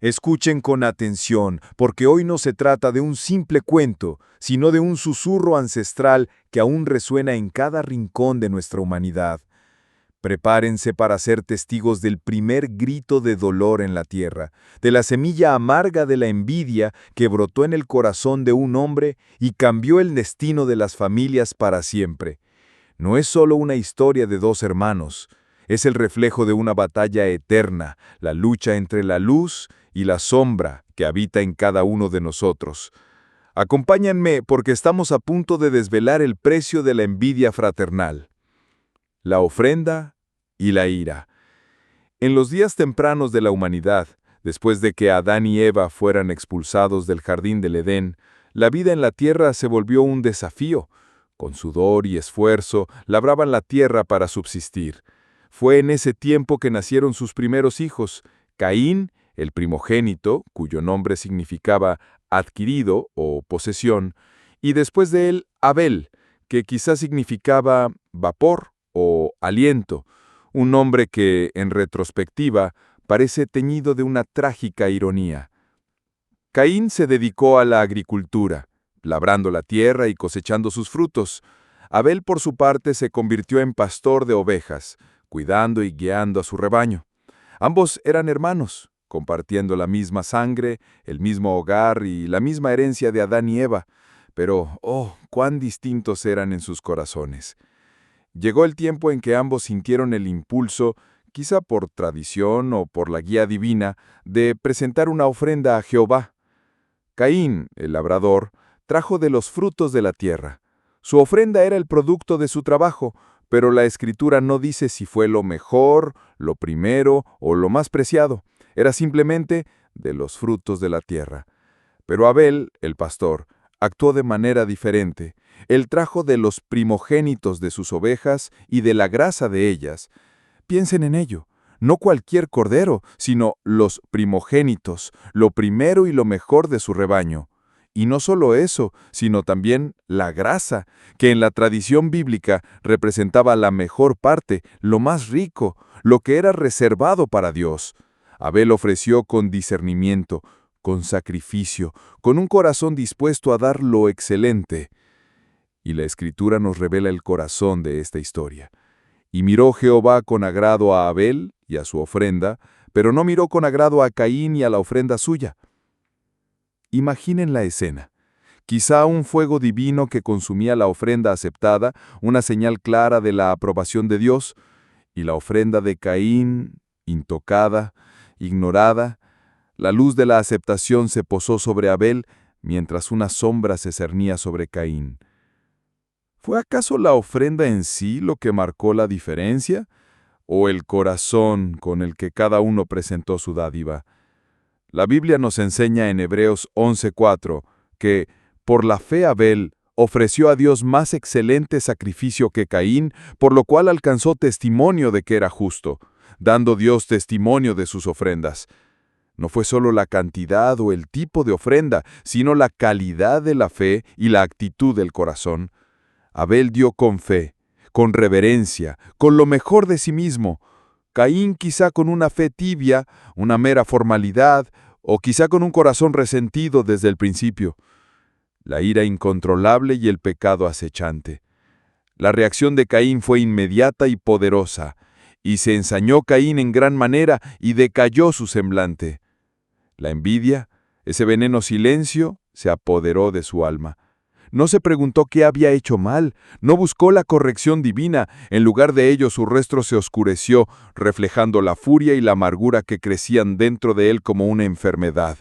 Escuchen con atención, porque hoy no se trata de un simple cuento, sino de un susurro ancestral que aún resuena en cada rincón de nuestra humanidad. Prepárense para ser testigos del primer grito de dolor en la tierra, de la semilla amarga de la envidia que brotó en el corazón de un hombre y cambió el destino de las familias para siempre. No es solo una historia de dos hermanos, es el reflejo de una batalla eterna, la lucha entre la luz y la sombra que habita en cada uno de nosotros. Acompáñenme porque estamos a punto de desvelar el precio de la envidia fraternal. La ofrenda y la ira. En los días tempranos de la humanidad, después de que Adán y Eva fueran expulsados del jardín del Edén, la vida en la tierra se volvió un desafío. Con sudor y esfuerzo, labraban la tierra para subsistir. Fue en ese tiempo que nacieron sus primeros hijos, Caín, el primogénito, cuyo nombre significaba adquirido o posesión, y después de él, Abel, que quizás significaba vapor o aliento, un nombre que, en retrospectiva, parece teñido de una trágica ironía. Caín se dedicó a la agricultura, labrando la tierra y cosechando sus frutos. Abel, por su parte, se convirtió en pastor de ovejas, cuidando y guiando a su rebaño. Ambos eran hermanos, compartiendo la misma sangre, el mismo hogar y la misma herencia de Adán y Eva, pero, cuán distintos eran en sus corazones. Llegó el tiempo en que ambos sintieron el impulso, quizá por tradición o por la guía divina, de presentar una ofrenda a Jehová. Caín, el labrador, trajo de los frutos de la tierra. Su ofrenda era el producto de su trabajo, pero la Escritura no dice si fue lo mejor, lo primero o lo más preciado. Era simplemente de los frutos de la tierra. Pero Abel, el pastor, actuó de manera diferente. Él trajo de los primogénitos de sus ovejas y de la grasa de ellas. Piensen en ello. No cualquier cordero, sino los primogénitos, lo primero y lo mejor de su rebaño. Y no solo eso, sino también la grasa, que en la tradición bíblica representaba la mejor parte, lo más rico, lo que era reservado para Dios. Abel ofreció con discernimiento, con sacrificio, con un corazón dispuesto a dar lo excelente. Y la Escritura nos revela el corazón de esta historia. Y miró Jehová con agrado a Abel y a su ofrenda, pero no miró con agrado a Caín y a la ofrenda suya. Imaginen la escena. Quizá un fuego divino que consumía la ofrenda aceptada, una señal clara de la aprobación de Dios, y la ofrenda de Caín, intocada, ignorada. La luz de la aceptación se posó sobre Abel, mientras una sombra se cernía sobre Caín. ¿Fue acaso la ofrenda en sí lo que marcó la diferencia? ¿O el corazón con el que cada uno presentó su dádiva? La Biblia nos enseña en Hebreos 11:4 que, por la fe Abel, ofreció a Dios más excelente sacrificio que Caín, por lo cual alcanzó testimonio de que era justo, dando Dios testimonio de sus ofrendas. No fue solo la cantidad o el tipo de ofrenda, sino la calidad de la fe y la actitud del corazón. Abel dio con fe, con reverencia, con lo mejor de sí mismo. Caín quizá con una fe tibia, una mera formalidad, o quizá con un corazón resentido desde el principio. La ira incontrolable y el pecado acechante. La reacción de Caín fue inmediata y poderosa, y se ensañó Caín en gran manera y decayó su semblante. La envidia, ese veneno silencio, se apoderó de su alma. No se preguntó qué había hecho mal, no buscó la corrección divina, en lugar de ello su rostro se oscureció, reflejando la furia y la amargura que crecían dentro de él como una enfermedad.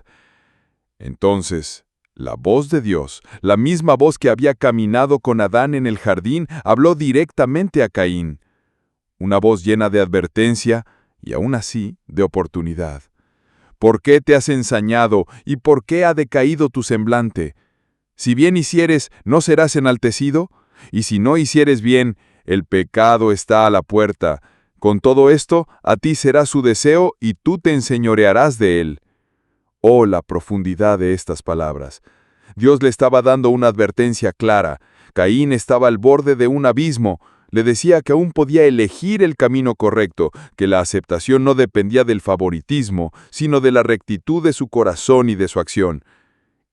Entonces, la voz de Dios, la misma voz que había caminado con Adán en el jardín, habló directamente a Caín. Una voz llena de advertencia y aún así de oportunidad. ¿Por qué te has ensañado y por qué ha decaído tu semblante? Si bien hicieres, ¿no serás enaltecido? Y si no hicieres bien, el pecado está a la puerta. Con todo esto, a ti será su deseo y tú te enseñorearás de él. Oh, la profundidad de estas palabras. Dios le estaba dando una advertencia clara. Caín estaba al borde de un abismo. Le decía que aún podía elegir el camino correcto, que la aceptación no dependía del favoritismo, sino de la rectitud de su corazón y de su acción.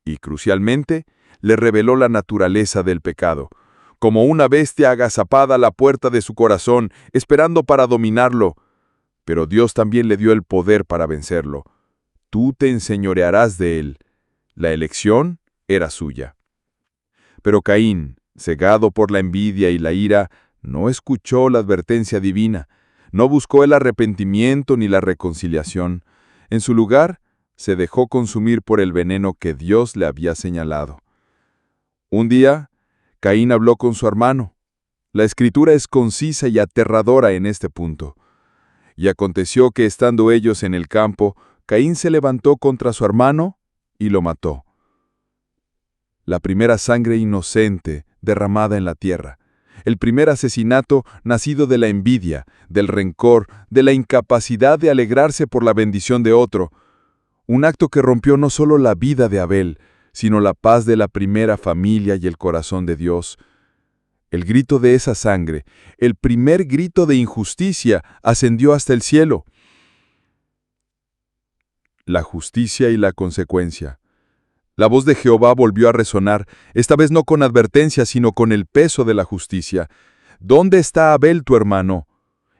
Y, crucialmente, le reveló la naturaleza del pecado, como una bestia agazapada a la puerta de su corazón, esperando para dominarlo. Pero Dios también le dio el poder para vencerlo. Tú te enseñorearás de él. La elección era suya. Pero Caín, cegado por la envidia y la ira, no escuchó la advertencia divina, no buscó el arrepentimiento ni la reconciliación. En su lugar, se dejó consumir por el veneno que Dios le había señalado. Un día, Caín habló con su hermano. La escritura es concisa y aterradora en este punto. Y aconteció que estando ellos en el campo, Caín se levantó contra su hermano y lo mató. La primera sangre inocente derramada en la tierra. El primer asesinato nacido de la envidia, del rencor, de la incapacidad de alegrarse por la bendición de otro. Un acto que rompió no solo la vida de Abel, sino la paz de la primera familia y el corazón de Dios. El grito de esa sangre, el primer grito de injusticia, ascendió hasta el cielo. La justicia y la consecuencia. La voz de Jehová volvió a resonar, esta vez no con advertencia, sino con el peso de la justicia. ¿Dónde está Abel tu hermano?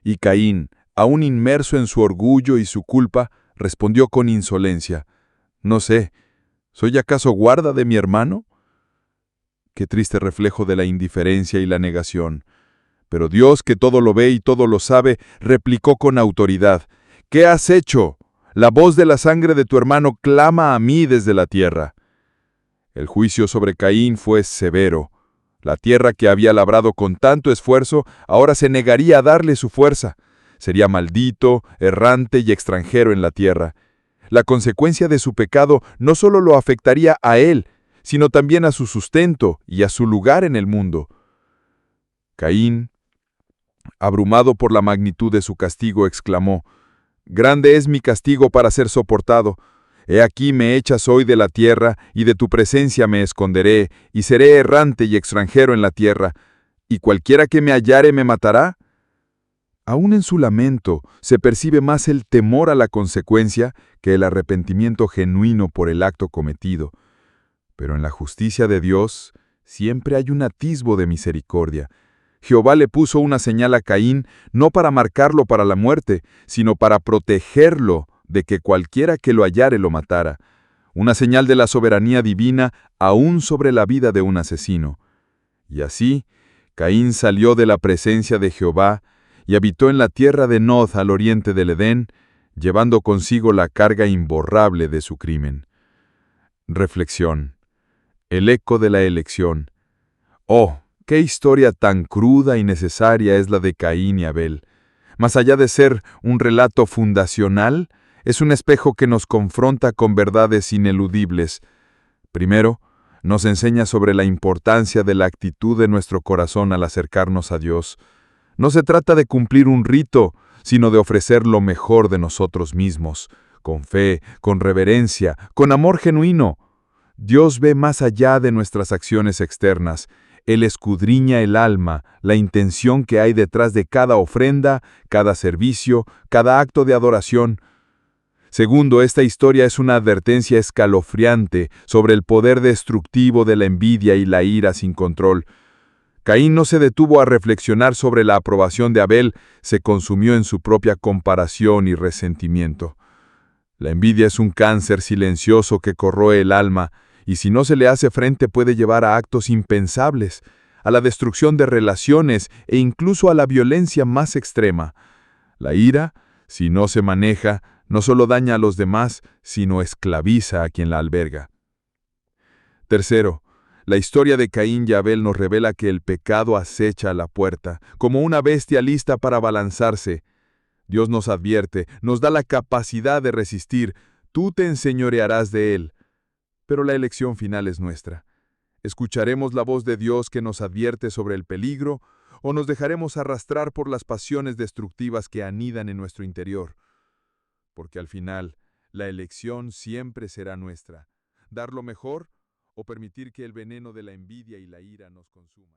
Y Caín, aún inmerso en su orgullo y su culpa, respondió con insolencia: No sé, ¿soy acaso guarda de mi hermano? Qué triste reflejo de la indiferencia y la negación. Pero Dios, que todo lo ve y todo lo sabe, replicó con autoridad: ¿Qué has hecho? La voz de la sangre de tu hermano clama a mí desde la tierra. El juicio sobre Caín fue severo. La tierra que había labrado con tanto esfuerzo ahora se negaría a darle su fuerza. Sería maldito, errante y extranjero en la tierra. La consecuencia de su pecado no solo lo afectaría a él, sino también a su sustento y a su lugar en el mundo. Caín, abrumado por la magnitud de su castigo, exclamó: Grande es mi castigo para ser soportado. He aquí me echas hoy de la tierra, y de tu presencia me esconderé, y seré errante y extranjero en la tierra, y cualquiera que me hallare me matará. Aún en su lamento se percibe más el temor a la consecuencia que el arrepentimiento genuino por el acto cometido. Pero en la justicia de Dios siempre hay un atisbo de misericordia. Jehová le puso una señal a Caín, no para marcarlo para la muerte, sino para protegerlo de que cualquiera que lo hallare lo matara. Una señal de la soberanía divina aún sobre la vida de un asesino. Y así, Caín salió de la presencia de Jehová y habitó en la tierra de Nod al oriente del Edén, llevando consigo la carga imborrable de su crimen. Reflexión. El eco de la elección. Oh, qué historia tan cruda y necesaria es la de Caín y Abel. Más allá de ser un relato fundacional, es un espejo que nos confronta con verdades ineludibles. Primero, nos enseña sobre la importancia de la actitud de nuestro corazón al acercarnos a Dios. No se trata de cumplir un rito, sino de ofrecer lo mejor de nosotros mismos, con fe, con reverencia, con amor genuino. Dios ve más allá de nuestras acciones externas. Él escudriña el alma, la intención que hay detrás de cada ofrenda, cada servicio, cada acto de adoración. Segundo, esta historia es una advertencia escalofriante sobre el poder destructivo de la envidia y la ira sin control. Caín no se detuvo a reflexionar sobre la aprobación de Abel, se consumió en su propia comparación y resentimiento. La envidia es un cáncer silencioso que corroe el alma, y si no se le hace frente puede llevar a actos impensables, a la destrucción de relaciones e incluso a la violencia más extrema. La ira, si no se maneja, no solo daña a los demás, sino esclaviza a quien la alberga. Tercero, la historia de Caín y Abel nos revela que el pecado acecha a la puerta, como una bestia lista para abalanzarse. Dios nos advierte, nos da la capacidad de resistir, tú te enseñorearás de él. Pero la elección final es nuestra. ¿Escucharemos la voz de Dios que nos advierte sobre el peligro o nos dejaremos arrastrar por las pasiones destructivas que anidan en nuestro interior? Porque al final, la elección siempre será nuestra. Dar lo mejor o permitir que el veneno de la envidia y la ira nos consuman.